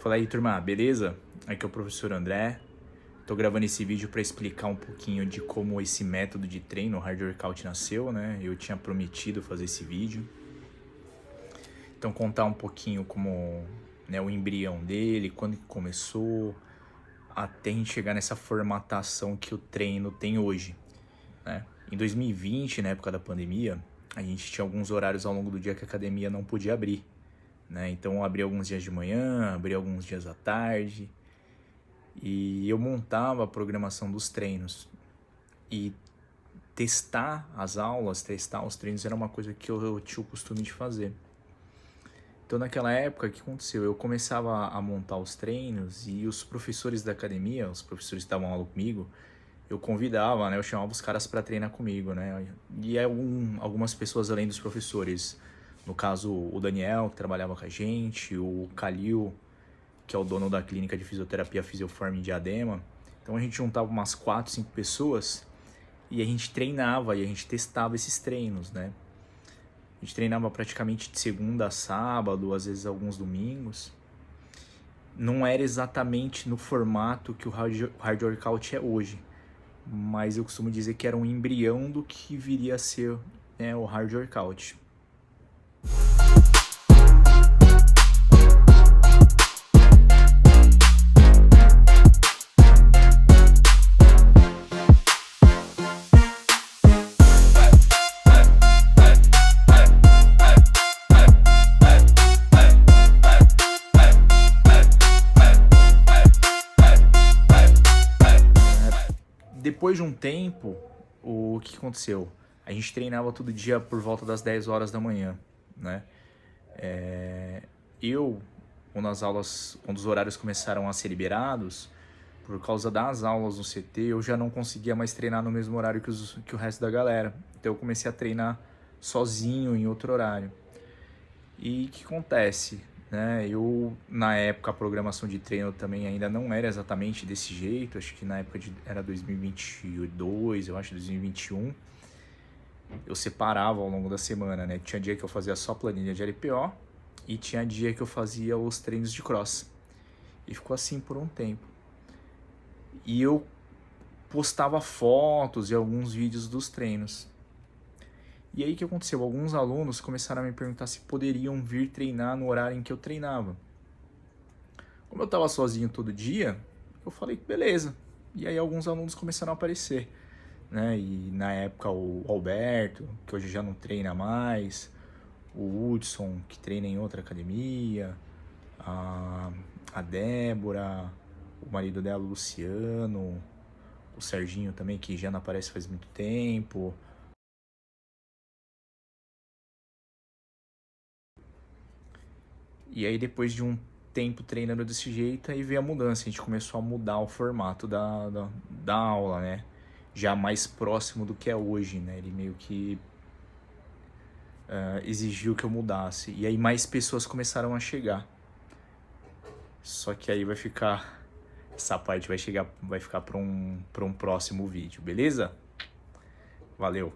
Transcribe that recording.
Fala aí, turma, beleza? Aqui é o professor André. Tô gravando esse vídeo para explicar um pouquinho de como esse método de treino, o Hard Workout, nasceu, né? Eu tinha prometido fazer esse vídeo. Então, contar um pouquinho como, né, o embrião dele, quando que começou, até a gente chegar nessa formatação que o treino tem hoje, né? Em 2020, na época da pandemia, a gente tinha alguns horários ao longo do dia que a academia não podia abrir, né? Então, eu abri alguns dias de manhã, abri alguns dias à tarde. E eu montava a programação dos treinos. E testar as aulas, testar os treinos era uma coisa que eu tinha o costume de fazer. Então naquela época, o que aconteceu? Eu começava a montar os treinos e os professores da academia, os professores que estavam aula comigo, eu convidava, né? Eu chamava os caras para treinar comigo, né? E algumas pessoas além dos professores. No caso, o Daniel, que trabalhava com a gente, o Kalil, que é o dono da clínica de fisioterapia Fisioform em Diadema. Então a gente juntava umas 4, 5 pessoas e a gente treinava e a gente testava esses treinos, né? A gente treinava praticamente de segunda a sábado, às vezes alguns domingos. Não era exatamente no formato que o Hard Workout é hoje, mas eu costumo dizer que era um embrião do que viria a ser, né, o Hard Workout. Depois de um tempo, o que aconteceu? A gente treinava todo dia por volta das 10 horas da manhã, né? Quando os horários começaram a ser liberados, por causa das aulas no CT, eu já não conseguia mais treinar no mesmo horário que o resto da galera. Então eu comecei a treinar sozinho em outro horário. E o que acontece? Né? Na época, a programação de treino também ainda não era exatamente desse jeito. Acho que na época era 2022, eu acho, 2021. Eu separava ao longo da semana, né? Tinha dia que eu fazia só planilha de LPO e tinha dia que eu fazia os treinos de cross. E ficou assim por um tempo. E eu postava fotos e alguns vídeos dos treinos. E aí o que aconteceu? Alguns alunos começaram a me perguntar se poderiam vir treinar no horário em que eu treinava. Como eu estava sozinho todo dia, eu falei que beleza. E aí alguns alunos começaram a aparecer, né? E na época o Alberto, que hoje já não treina mais, o Hudson, que treina em outra academia, a Débora, o marido dela, o Luciano, o Serginho também, que já não aparece faz muito tempo. E aí depois de um tempo treinando desse jeito, aí veio a mudança. A gente começou a mudar o formato da aula, né? Já mais próximo do que é hoje, né? Ele meio que exigiu que eu mudasse. E aí mais pessoas começaram a chegar. Só que aí essa parte vai ficar para um próximo vídeo, beleza? Valeu!